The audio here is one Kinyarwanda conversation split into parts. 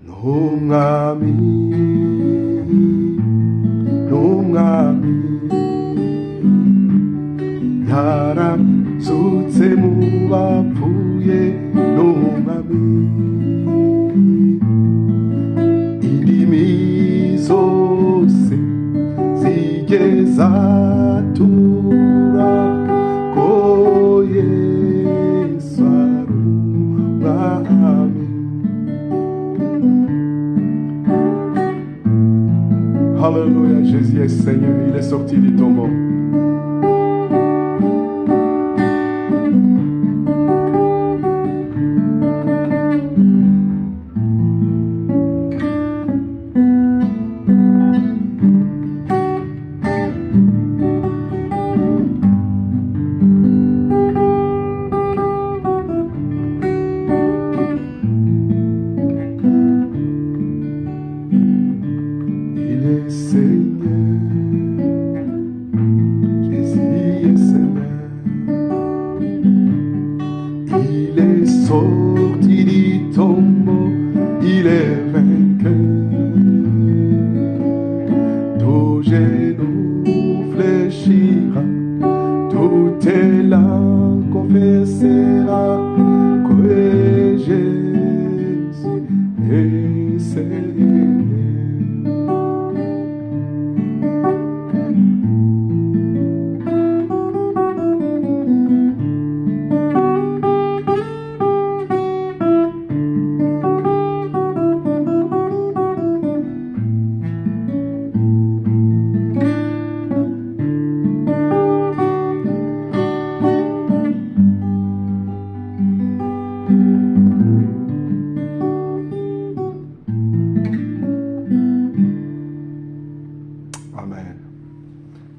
n'umwami n'umwami yarazutse mu bapfuye n'umwami indimi zose zigeza tura ko Yesu ari umwami. Alléluia, Jésus est Seigneur, il est sorti du tombeau.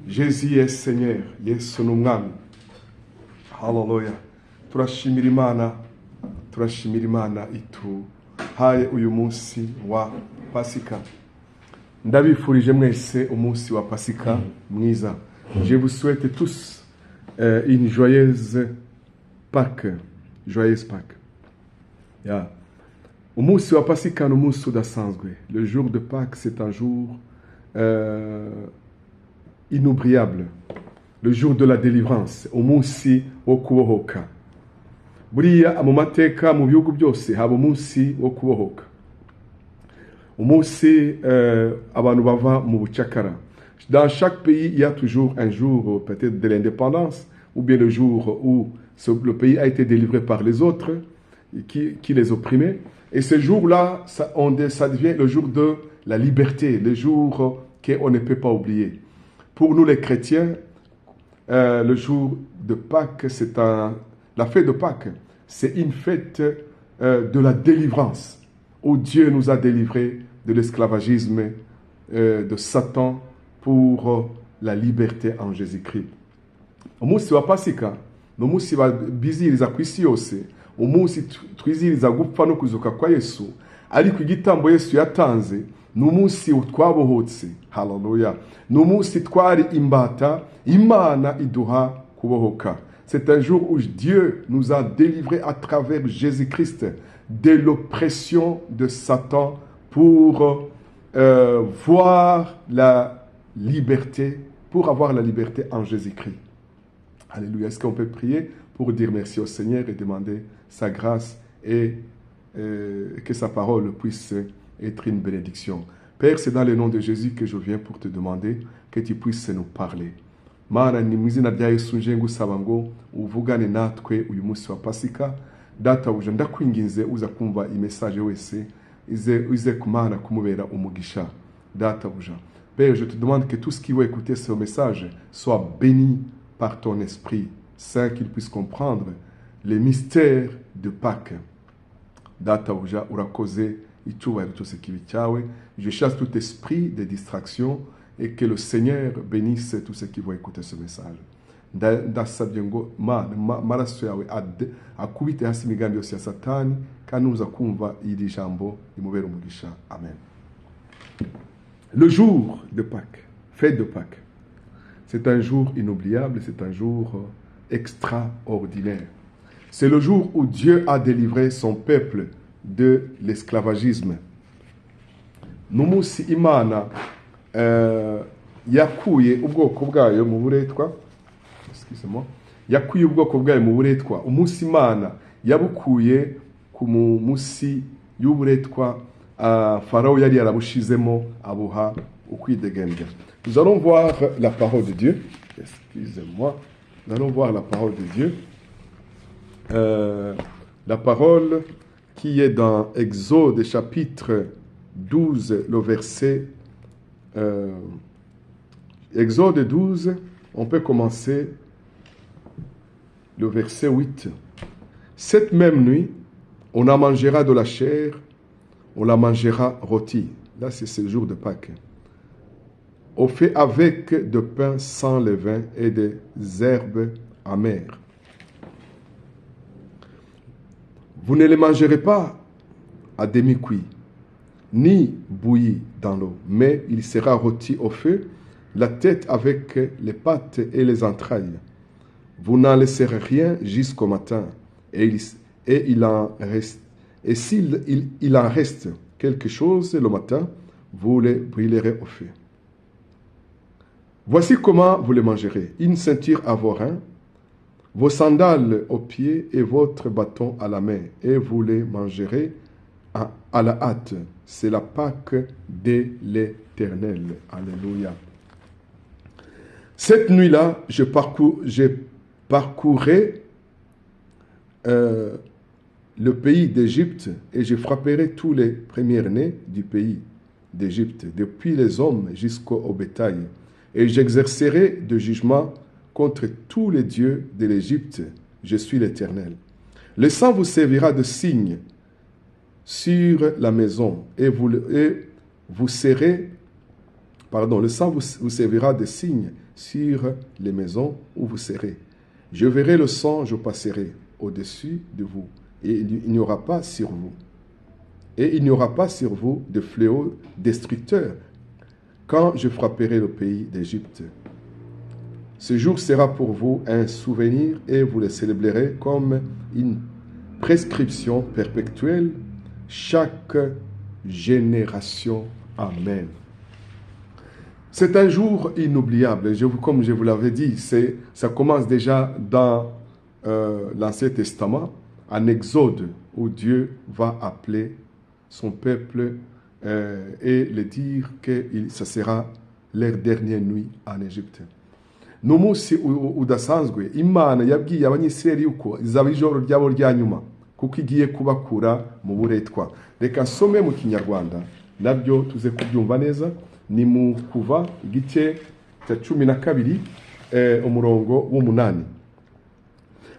Jésus est Seigneur, Yesu n'umwami. Hallelujah. Turashimira Imana ituhaye uyu munsi wa Pasika. Ndabifurije mwese umunsi wa Pasika mwiza. Je vous souhaite tous une joyeuse Pâques. Joyeuse Pâques. Yeah. Umunsi wa Pasika ni umunsi udasanzwe. Le jour de Pâques, c'est un jour inoubliable, le jour de la délivrance, umunsi wo kubohoka. Buriya mu mateka mu bihugu byose haba umunsi wo kubohoka, umunsi abantu bava mu bucakara. Dans chaque pays, il y a toujours un jour peut-être de l'indépendance, ou bien le jour où le pays a été délivré par les autres qui les opprimaient. Et ce jour-là, ça devient le jour de la liberté, le jour qu'on ne peut pas oublier. Pour nous les chrétiens, le jour de Pâques, la fête de Pâques, c'est une fête de la délivrance, où Dieu nous a délivrés de l'esclavagisme de Satan pour la liberté en Jésus-Christ. Umunsi wa Pasika, ni umunsi biziriza ku isi yose, umunsi twiziriza gupfa no kuzuka kwa Yesu, ariko igitambo Yesu yatanze ni umunsi twabohotse. Hallelujah. Ni umunsi twari imbata, Imana iduha kubohoka. C'est un jour où Dieu nous a délivrés à travers Jésus-Christ de l'oppression de Satan pour voir la liberté, pour avoir la liberté en Jésus-Christ. Alléluia. Est-ce qu'on peut prier pour dire merci au Seigneur et demander sa grâce et que sa parole puisse être une bénédiction. Père, c'est dans le nom de Jésus que je viens pour te demander que tu puisses nous parler. Mana ni mu izina rya Yesu nje ngusaba ngo uvugane natwe uyu munsi wa Pasika. Data uje ndakwinginze uza kumva imessage wese ize kumana kumubera umugisha. Data uje. Père, je te demande que tout ce qui va écouter ce message soit béni par ton esprit saint, qu'il puisse comprendre les mystères de Pâques. Data uje urakoze. Je chasse tout esprit de distraction et que le Seigneur bénisse tous ceux qui vont écouter ce message. Ndasabye ngo maraso yawe akubite hasi imigambi yose ya Satani kandi uza kumva iri jambo rimubera umugisha. Amen. Le jour de Pâques, fête de Pâques, c'est un jour inoubliable, c'est un jour extraordinaire. C'est le jour où Dieu a délivré son peuple de l'esclavagisme n'umunsi imana yakuye ubwoko bwayo mu buretwa, yakuye ubwoko bwayo mu buretwa, umunsi imana yabukuye ku munsi y'uburetwa Pharaon yari yarabushizemo abuha ukwidegembya. Nous allons voir la parole de Dieu. Excusez-moi. Nous allons voir la parole de Dieu. La parole qui est dans Exode chapitre 12, le verset Exode 12, on peut commencer le verset 8. Cette même nuit, on en mangera de la chair, on la mangera rôtie. Là, c'est le jour de Pâques. On fait avec de pain sans levain et des herbes amères. Vous ne les mangerez pas à demi-cuit, ni bouilli dans l'eau, mais il sera rôti au feu, la tête avec les pattes et les entrailles. Vous n'en laisserez rien jusqu'au matin, et s'il en reste quelque chose le matin, vous les brûlerez au feu. Voici comment vous les mangerez. Une ceinture à vos reins, vos sandales aux pieds et votre bâton à la main, et vous les mangerez à la hâte. C'est la Pâque de l'Éternel. Alléluia. Cette nuit-là, je parcourrai le pays d'Égypte et je frapperai tous les premiers-nés du pays d'Égypte, depuis les hommes jusqu'au bétail. Et j'exercerai de jugement contre tous les dieux de l'Égypte. Je suis l'Éternel. Le sang vous servira de signe sur la maison et vous serez, le sang vous servira de signe sur les maisons où vous serez. Je verrai le sang, je passerai au-dessus de vous et il n'y aura pas sur vous. Et il n'y aura pas sur vous de fléau destructeur quand je frapperai le pays d'Égypte. Ce jour sera pour vous un souvenir et vous le célébrerez comme une prescription perpétuelle chaque génération. Amen. C'est un jour inoubliable. Comme je vous l'avais dit, ça commence déjà dans l'Ancien Testament, en Exode, où Dieu va appeler son peuple et le dire que ça sera leur dernière nuit en Égypte. N'umunsi udasanzwe Imana yabwiye abanyisirayeli yuko izaba ijoro ryabo rya nyuma kuko igiye kubakura mu buretwa. Reka nsome mu Kinyarwanda nabyo tuze kubyumva neza. Ni mu Kuva igice cya 12 umurongo w'8.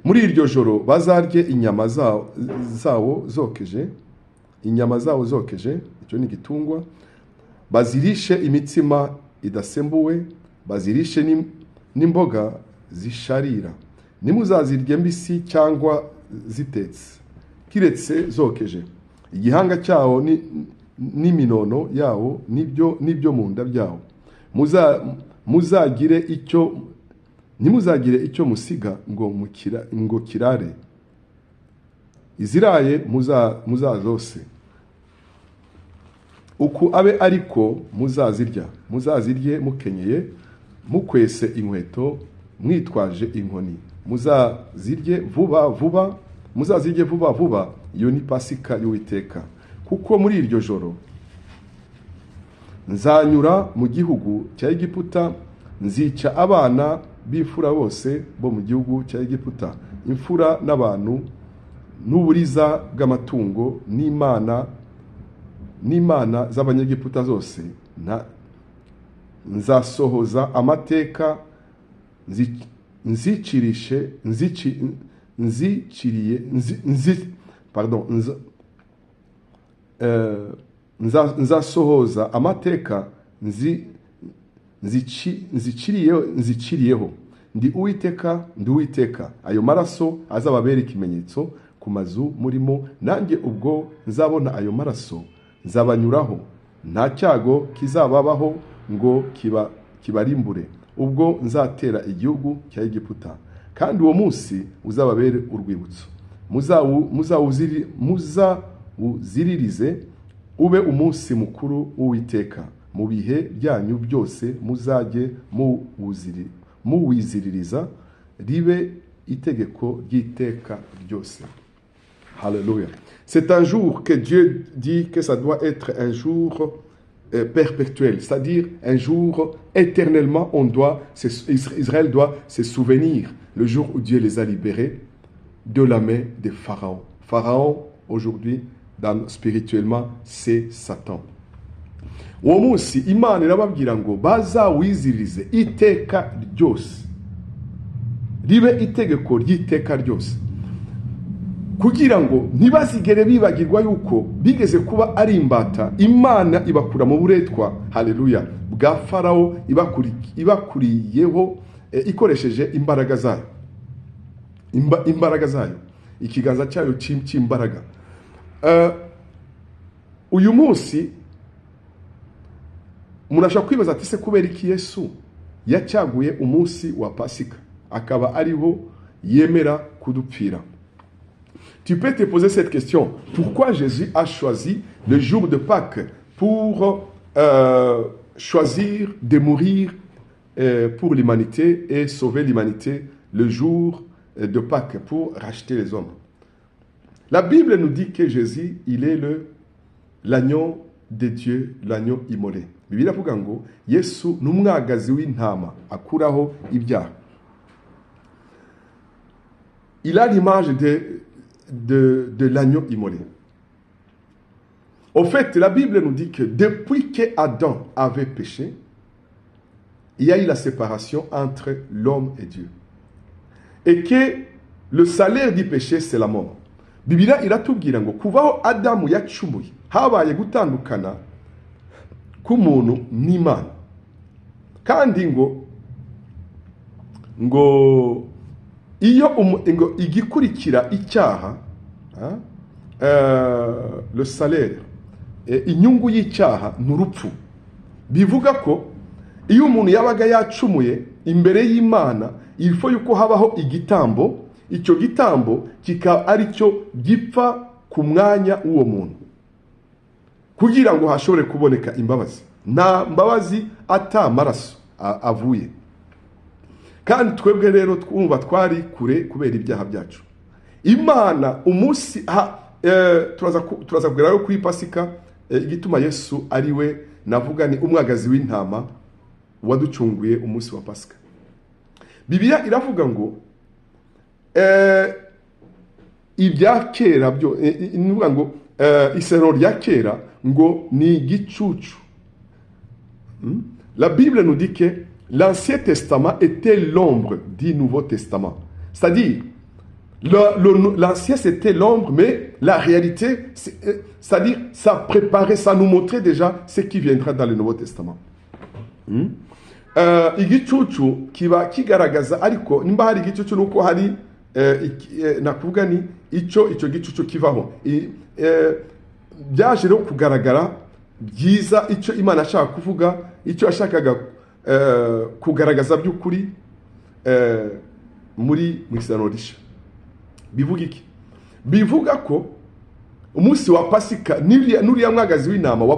Muri iryo joro bazarye inyama zawo zokeje, icyo ni igitungwa, bazirishe imitsima idasembuwe, bazirishe n'imboga zisharira. Nimuzazirye mbisi cyangwa zitetse, kiretse zokeje. Igihanga cyawo n'iminono yawo nibyo mu nda byawo. Nimuzagire icyo musiga ngo kirare. Iziraye muzazose. Uku abe ariko muzazirye mukenyeye, mukwese inkweto, mwitwaje inkoni. Muzazirye vuba vuba, iyo ni Pasika y'Uwiteka. Kuko muri iryo joro nzanyura mu gihugu cya Egiputa, nzica abana b'imfura bose bo mu gihugu cya Egiputa, imfura n'abantu n'uburiza bw'amatungo n'imana z'abanyegiputa zose. Nzasohoza amateka nzasohoza amateka nziciriyeho. Ndi Uwiteka. Ayo maraso azababera ikimenyetso ku mazu murimo, nanjye ubwo nzabona ayo maraso nzabanyuraho. Nta cyago kizababaho ngo kibarimbure ubwo nzatera igihugu cya Egiputa, kandi uwo munsi uzababere urwibutso. Muzawuziririze ube umunsi mukuru w'Uwiteka, mu bihe byanyu byose muzajye muwiziririza, ribe itegeko ry'iteka ryose. Alléluia. C'est un jour que Dieu dit que ça doit être un jour perpétuel, c'est-à-dire un jour éternellement, Israël doit se souvenir le jour où Dieu les a libérés de la main de Pharaon. Pharaon, aujourd'hui, spirituellement, c'est Satan. Uwo munsi Imana irababwira ngo bazawizirize iteka ryose, ribe itegeko ry'iteka ryose, kugira ngo ntibazigere bibagirwa yuko bigeze kuba ari imbata. Imana ibakura mu buretwa, haleluya, bwa Farawo, ibakuriyeho ikoresheje imbaraga zayo, imbaraga zayo, ikiganza cyayo cy'imbaraga. Uyu munsi murashaka kwibaza ati se kubera iki Yesu yacyaguye umunsi wa Pasika akaba ariho yemera kudupfira? Tu peux te poser cette question. Pourquoi Jésus a choisi le jour de Pâques pour choisir de mourir pour l'humanité et sauver l'humanité le jour de Pâques pour racheter les hommes? La Bible nous dit que Jésus, il est l'agneau de Dieu, l'agneau immolé. Bibiliya avuga ngo Yesu n'umwagazi w'intama akuraho ibyaha. Il a l'image de l'agneau immolé. Au fait, la Bible nous dit que depuis que Adam avait péché, il y a eu la séparation entre l'homme et Dieu. Et que le salaire du péché, c'est la mort. Bibiliya iratubwira ngo kuvaho Adamu yacumuye habaye gutandukana k'umuntu n'Imana. Kandi ngo iyo igikurikira icyaha, le salaire, inyungu y'icyaha n'urupfu. Bivuga ko iyo umuntu yabaga yacumuye imbere y'Imana, il faut yuko habaho igitambo. Icyo gitambo kikaba ari cyo gipfa ku mwanya w'uwo muntu, kugira ngo hashobore kuboneka imbabazi. Nta mbabazi atamaraso avuye. Kandi twebwe rero twumva twari kure kubera ibyaha byacu. Imana umunsi turaza kugeraho kuri Pasika, igituma Yesu ari we navuga ni umwagazi w'intama waducunguye umunsi wa Pasika. Bibiliya iravuga ngo ibya kera byo nivuga ngo isezerano rya kera ngo ni igicucu. La Bible nous dit que l'Ancien Testament était l'ombre du Nouveau Testament. C'est-à-dire, l'Ancien c'était l'ombre, mais la réalité, c'est-à-dire, ça préparait, ça nous montrait déjà ce qui viendra dans le Nouveau Testament. Igicucu kiba kigaragaza, ariko nimba hari igicucu nuko hari nakuvuga ni icyo gicucu kivaho. Byaje rero kugaragara byiza icyo Imana ashaka kuvuga, icyo ashakaga kugaragaza by'ukuri muri isezerano rishya. Bivuga iki? Bivuga ko umunsi wa Pasika nuriya mwagazi w'intama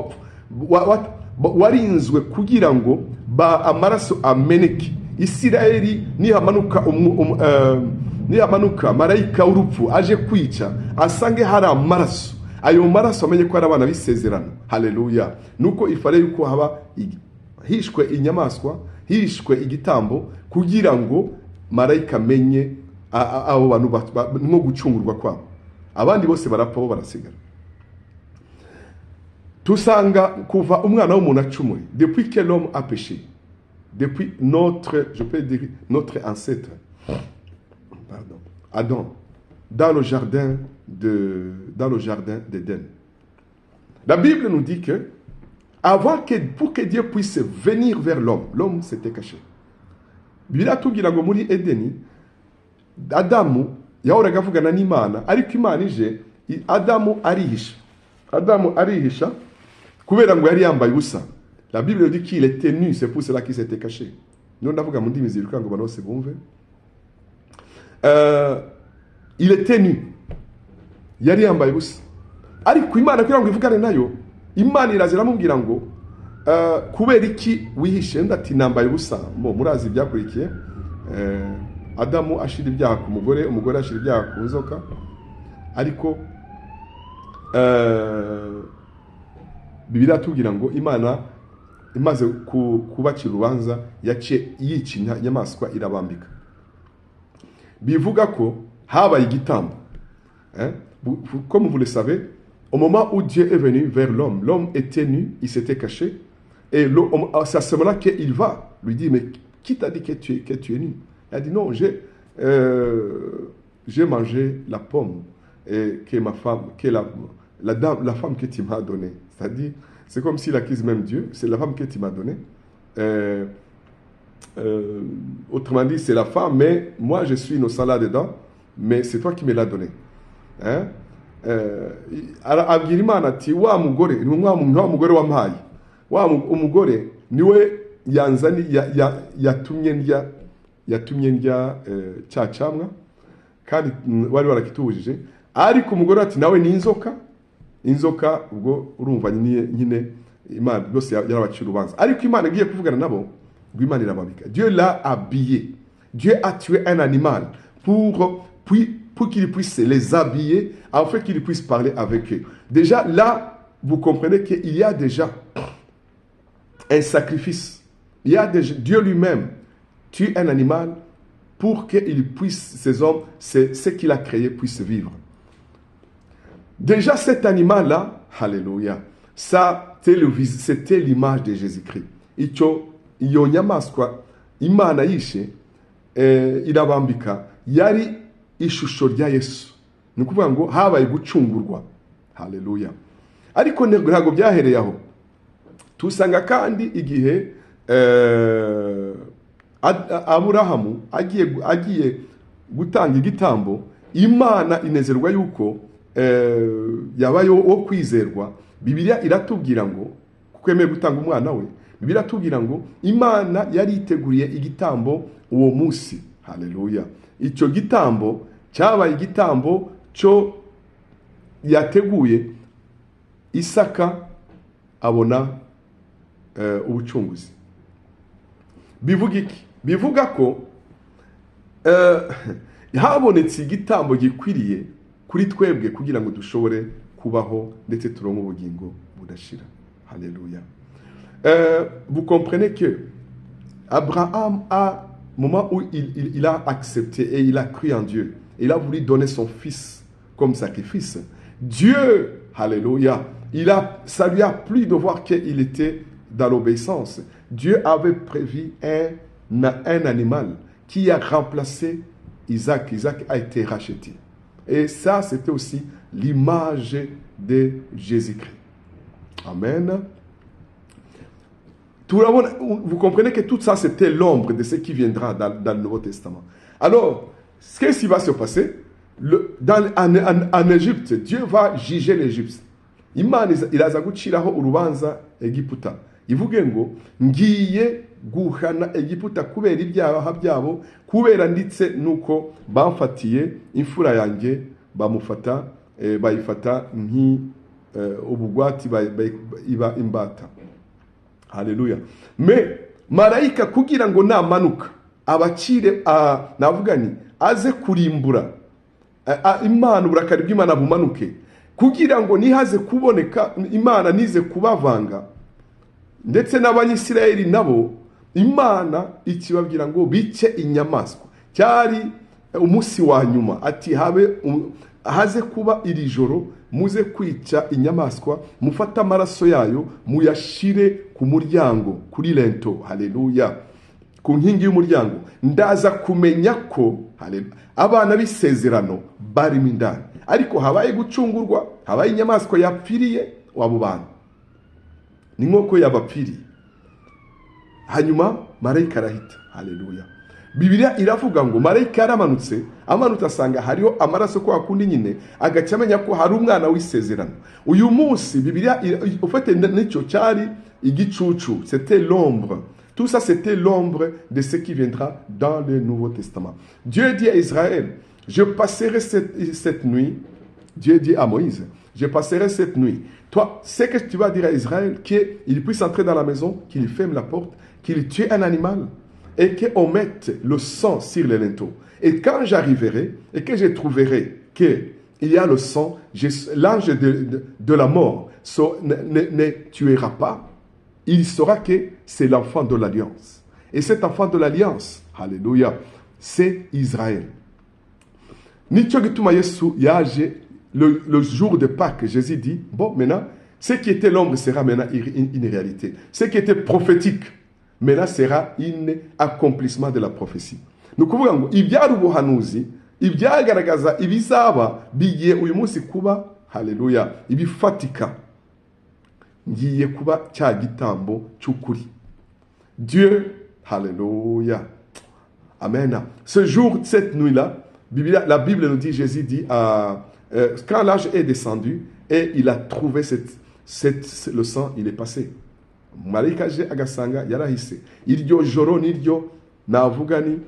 warinzwe kugira ngo amaraso ameneke. Isirayeli nihamanuka marayika w'urupfu aje kwica, asange hari amaraso, ayo maraso amenye ko ari abana b'isezerano. Haleluya. Nuko ifare yuko haba hishwe inyamaswa, hishwe igitambo, kugira ngo marayika amenye abo bantu nko gucungurwa kwabo. Abandi bose barapfa, bo barasigara. Tusanga kuva umwana w'umuntu acumuye, depuis que l'homme a péché, depuis je peux dire notre ancêtre, pardon, Adam, dans le jardin d'Éden. La Bible nous dit que pour que Dieu puisse venir vers l'homme s'était caché. Bibiliya tubwira ngo muri Edeni Adamu yahoraga avugana n'Imana, ariko Imana ije, Adamu arihisha kubera ngo yari yambaye ubusa. La Bible dit qu'il était nu, c'est pour cela qu'il s'était caché. Nous ndavuga mu ndimi ziruka ngo bano se bumve. Il était nu, yari yambaye ubusa, ariko Imana kugira ngo ivugane nayo imana iraza iramubwira ngo kubera iki wihishe, undi ati nambaye ubusa. Murazi ibyakurikiye, Adamu ashira ibyaha ku mugore, umugore ashira ibyaha ku nzoka. Ariko Bibiliya atubwira ngo Imana imaze kubacira urubanza yaciye yica inyamaswa irabambika. Bivuga ko habaye igitambo. Comme vous le savez, au moment où Dieu est venu vers l'homme, l'homme était nu, il s'était caché. Et c'est à ce moment-là qu'il va lui dire, mais qui t'a dit que tu es nu? Il a dit, non, j'ai mangé la pomme que ma femme, que la femme que tu m'as donnée. C'est-à-dire, c'est comme s'il accuse même Dieu, c'est la femme que tu m'as donnée. Autrement dit, c'est la femme, mais moi je suis innocent là-dedans, mais c'est toi qui me l'as donnée. Abwira Imana ati wa mugore ni wa mugore wampaye, wa umugore niwe yanzani yatumye ndya cya camwa kandi wari warakitubujije. Ariko umugore ati nawe ni inzoka ubwo urumva nyine Imana byose yarabacira urubanza. Ariko Imana igiye kuvugana nabo ngo Imana irababika. Dieu l'a habillé. Dieu a tué un animal pour qu'il puisse les habiller, afin qu'il puisse parler avec eux. Déjà là, vous comprenez qu'il y a déjà un sacrifice. Il y a déjà, Dieu lui-même tue un animal pour qu'il puisse, ces hommes, ce qu'il a créé, puissent vivre. Déjà cet animal-là, alléluia, c'était l'image de Jésus-Christ. Iyo nyamaswa Imana yishe irabambika yari ishusho rya Yesu. Ni ukuvuga ngo habaye gucungurwa. Haleluya. Ariko ntabwo byahereye aho. Tusanga kandi igihe Aburahamu agiye gutanga igitambo, Imana inezerwa yuko yabayo wo kwizerwa. Bibiliya iratubwira ngo kuko yemeye gutanga umwana we, Bibiliya iratubwira ngo Imana yari iteguriye igitambo uwo munsi. Haleluya. Icyo gitambo cyabaye igitambo cyo yateguye. Isaka abona ubucunguzi. Bivuga iki? Bivuga ko habonetse igitambo gikwiriye kuri twebwe kugira ngo dushobore kubaho ndetse turonke ubugingo budashira. Haleluya. Vous comprenez que Abraham a moment où il a accepté et il a cru en Dieu, il a voulu donner son fils comme sacrifice. Dieu, alléluia, ça lui a plu de voir qu'il était dans l'obéissance. Dieu avait prévu un animal qui a remplacé Isaac. Isaac a été racheté. Et ça, c'était aussi l'image de Jésus-Christ. Amen. Vous comprenez que tout ça, c'était l'ombre de ce qui viendra dans le Nouveau Testament. Alors, qu'est-ce qui va se passer? En Égypte, Dieu va juger l'Égypte. Imana iraza guciraho urubanza Egiputa. Ivuge ngo ngiye guhana Egiputa kubera ibyaha byabo, kubera nditse nuko bamfatiye imfura yanjye bamufata bayifata nki ubugwati iba imbata. Haleluya. Mais marayika kugira ngo namanuka abacire navuga ni aze kurimbura Imana uburakari bw'Imana bumanuke, kugira ngo nihaze kuboneka Imana nize kubavanga ndetse n'Abanyisirayeli nabo, Imana ikibabwira ngo bice inyamaswa. Cyari umunsi wa nyuma ati haze kuba iri joro muze kwica inyamaswa, mufata amaraso yayo muyashire ku muryango, kuri lento. Haleluya. Ku nkingi y'umuryango. Ndaza kumenya ko abana b'isezerano barimo indani. Ariko habaye gucungurwa, habaye inyamaswa yapfiriye wabo bantu. Ni nk'uko yabapfiriye. Hanyuma marayika arahita. Haleluya. Bibiliya iravuga ngo marayika yaramanutse, amanutse asanga hariho amaraso kwa kundi nyine, agacamenya ko hari umwana w'isezerano. Uyu munsi Bibiliya ufite n'icyo cyari igicucu, c'était l'ombre. Tout ça, c'était l'ombre de ce qui viendra dans le Nouveau Testament. Dieu dit à Israël, je passerai cette nuit, Dieu dit à Moïse, je passerai cette nuit Toi, c'est que tu vas dire à Israël qu'il puisse entrer dans la maison, qu'il ferme la porte, qu'il tue un animal et qu'on mette le sang sur les linteaux. Et quand j'arriverai et que je trouverai qu'il y a le sang, l'ange de la mort ne tuera pas. Il saura que c'est l'enfant de l'alliance. Et cet enfant de l'alliance, alléluia, c'est Israël. Nicyo gituma Yesu yaje le jour de Pâques, Jésus dit, bon, maintenant, ce qui était l'ombre sera maintenant une réalité. Ce qui était prophétique, maintenant sera un accomplissement de la prophétie. Ni ukuvuga ngo ibyari ubuhanuzi, ibyagaragaza ibizaba bigiye uyu munsi kuba, haleluya, ibifatika. Ngiye kuba cya gitambo cy'ukuri. Dieu, haleluya. Amen. Ce jour, cette nuit-là, la Bible nous dit, Jésus dit, quand l'ange est descendu et il a trouvé le sang, il est passé. Marayika aje agasanga yarahise. Iryo joro niryo navuga ni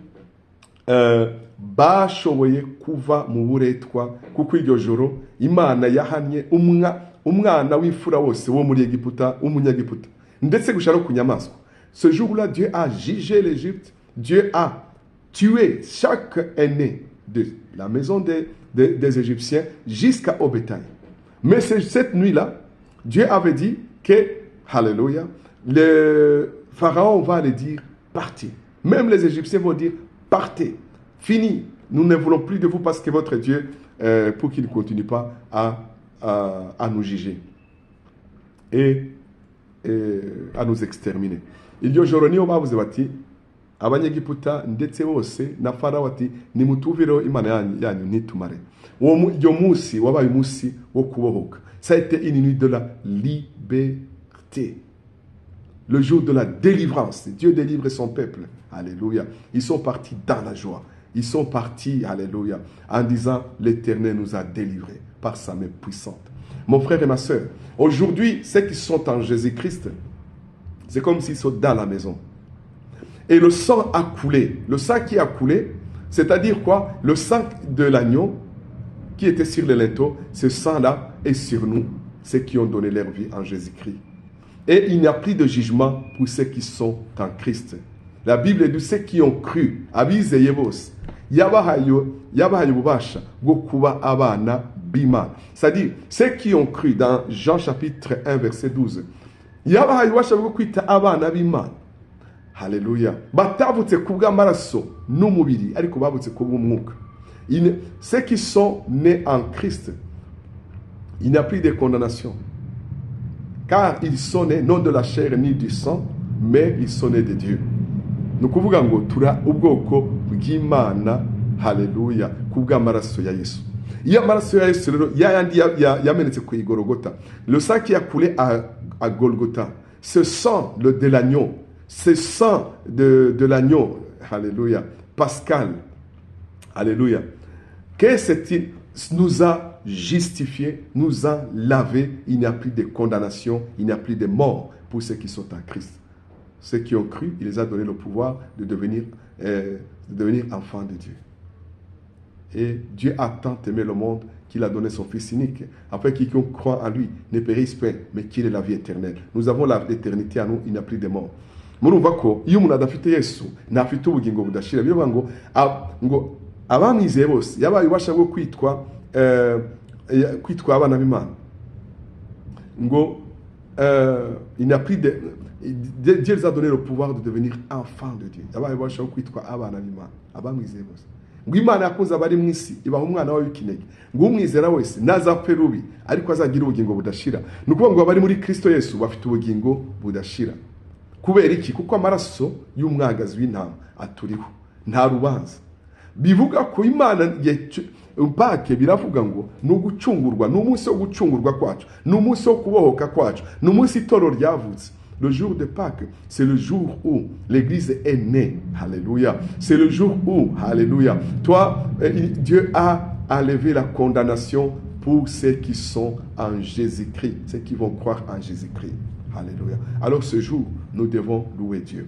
bashoboye kuva mu buretwa, kuko iryo joro Imana yahanye umwana w'imfura wose wo muri Egiputa, umunyagiputa, ndetse gushara ku nyamaswa. Ce jour-là, Dieu a jugé l'Égypte. Dieu a tué chaque aîné de la maison des Égyptiens jusqu'au bétail. Mais cette nuit-là, Dieu avait dit que, alléluia, le Pharaon va aller dire, partez. Même les Égyptiens vont dire, partez, fini. Nous ne voulons plus de vous parce que votre Dieu, pour qu'il ne continue pas à nous juger et à nous exterminer. Iryo joro niyo bavuze bati abanyegiputa ndetse bose na Farawo ati nimutuvireho Imana yanyu ntitumare. Uwo munsi wabaye umunsi wo kubohoka. Ça a été une nuit de la liberté. Le jour de la délivrance. Dieu délivre son peuple. Alléluia. Ils sont partis dans la joie. Ils sont partis, alléluia, en disant l'Éternel nous a délivrés par sa main puissante. Mon frère et ma soeur, aujourd'hui, ceux qui sont en Jésus-Christ, c'est comme s'ils sont dans la maison. Et le sang a coulé. Le sang qui a coulé, c'est-à-dire quoi? Le sang de l'agneau qui était sur les linteaux, ce sang-là est sur nous, ceux qui ont donné leur vie en Jésus-Christ. Et il n'y a plus de jugement pour ceux qui sont en Christ. La Bible dit ceux qui ont cru, abizeye bose, yabahaye ububasha bwo kuba abana b'Imana. C'est-à-dire, ceux qui ont cru dans Jean chapitre 1 verset 12, yabahaye ububasha bwo kwita abana b'Imana. Alléluia. Batavutse kubw'amaraso n'umubiri, ariko bavutse kubw'umwuka. Ceux qui sont nés en Christ, il n'y a plus de condamnation. Car ils sont nés non de la chair ni du sang, mais ils sont nés de Dieu. Ni ukuvuga ngo tura ubwoko bw'Imana, haleluya, kubw'amaraso ya Yesu. Iyo amaraso ya Yesu rero yayandi yamenetse ku Golgotha, le sang qui a coulé à Golgotha, ce sang de l'agneau, ce sang de l'agneau, alléluia, Pascal, alléluia, que c'est-il, nous a justifiés, nous a lavés, il n'y a plus de condamnation, il n'y a plus de mort pour ceux qui sont en Christ. Ceux qui ont cru, il les a donné le pouvoir de devenir enfants de Dieu. Et Dieu a tant aimé le monde qu'il a donné son Fils unique, afin que quiconque croit en lui ne périsse pas, mais qu'il ait la vie éternelle. Nous avons l'éternité à nous, il n'y a plus de mort. Murumva ko iyo umuntu adafite Yesu ntafite ubugingo budashira. Bivuga ngo abamwizeye bose yabaye ubasha bwo kwitwa abana b'Imana. Ngo il n'y a plus de Dieu les a donné le pouvoir de devenir enfants de Dieu. Yabaye ubasha bwo kwitwa abana b'Imana. Abamwizeye bose. Ngo Imana yakunze abari mu isi ibaha umwana wayo w'ikinege. Ngo umwizera wese nazapfe rubi ariko azagira ubugingo budashira. Ni ukuvuga ngo abari muri Kristo Yesu bafite ubugingo budashira. Kubera iki? Kuko amaraso y'umwagazi w'intama aturiho, nta rubanza. Bivuga ko Imana Pâques biravuga ngo ni ugucungurwa, ni umunsi wo gucungurwa kwacu, ni umunsi wo kubohoka kwacu, ni umunsi itoro ryavutse. Le jour de Pâques, c'est le jour où l'Église est née. Alléluia. C'est le jour où, alléluia, toi, Dieu a enlevé la condamnation pour ceux qui sont en Jésus-Christ, ceux qui vont croire en Jésus-Christ. Alléluia. Alors ce jour, nous devons louer Dieu.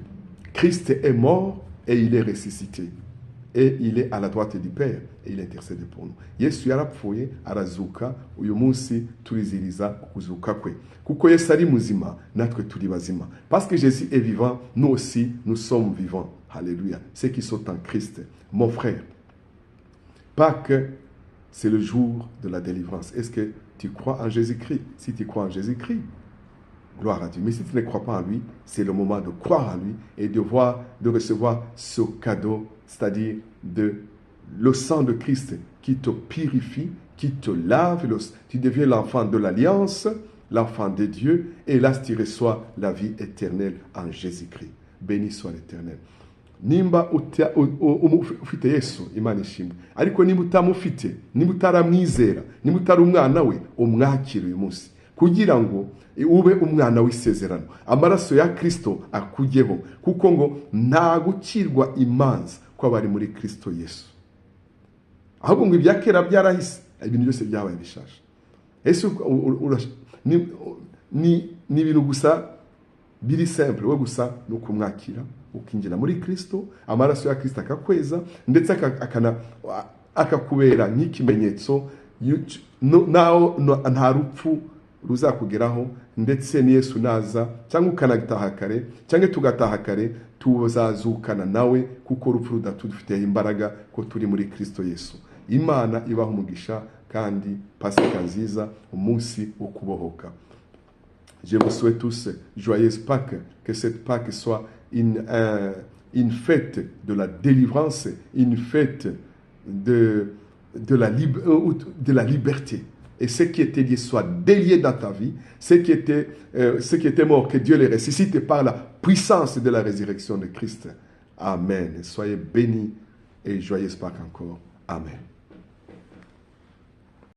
Christ est mort et il est ressuscité. et il est à la droite du Père et il intercède pour nous. Yesu yarapfuye arazuka, uyu munsi turiziriza kuzuka kwe. Kuko Yesu ari muzima, natwe turi bazima. Parce que Jésus est vivant, nous aussi nous sommes vivants. Alléluia. Ceux qui sont en Christ, mon frère. Pâques, c'est le jour de la délivrance. Est-ce que tu crois en Jésus-Christ? Si tu crois en Jésus-Christ, gloire à Dieu. Mais si tu ne crois pas en lui, c'est le moment de croire en lui et de recevoir ce cadeau, c'est-à-dire le sang de Christ qui te purifie, qui te lave. Tu deviens l'enfant de l'alliance, l'enfant de Dieu, et là tu reçois la vie éternelle en Jésus-Christ. Béni soit l'Éternel. Nimba ufite Yesu Imana ishimwe, ariko nimba utamufite, nimba utaramwizera, nimba utari umwana we, umwakire uyu munsi kugira ngo ube umwana w'isezerano, amaraso ya Kristo akugeho, kuko ngo nta gukirwa imanza kw'abari muri Kristo Yesu. Ahubwo ngo ibya kera byarahise, ibintu byose byabaye bishasha. Yesu ni ibintu gusa biri simple, we gusa no kumwakira ukinjira muri Kristo, amaraso ya Kristo akakweza, ndetse akakubera nk'ikimenyetso naho nta rupfu ruzakugeraho, ndetse ni Yesu naza cyangwa ukanagitaha kare cyangwa tugataha kare, tuzazukana nawe, kuko urupfu rudatudufitiye imbaraga ko turi muri Kristo Yesu. Imana ibaha umugisha kandi Pasika nziza, umunsi wo kubohoka. Je vous souhaite tous joyeuse Pâques, que cette Pâques soit une fête de la délivrance, une fête de la liberté. Et ce qui était lié soit délié dans ta vie, ce qui était mort, que Dieu les ressuscite par la puissance de la résurrection de Christ. Amen. Soyez bénis et joyeuse Pâques encore. Amen.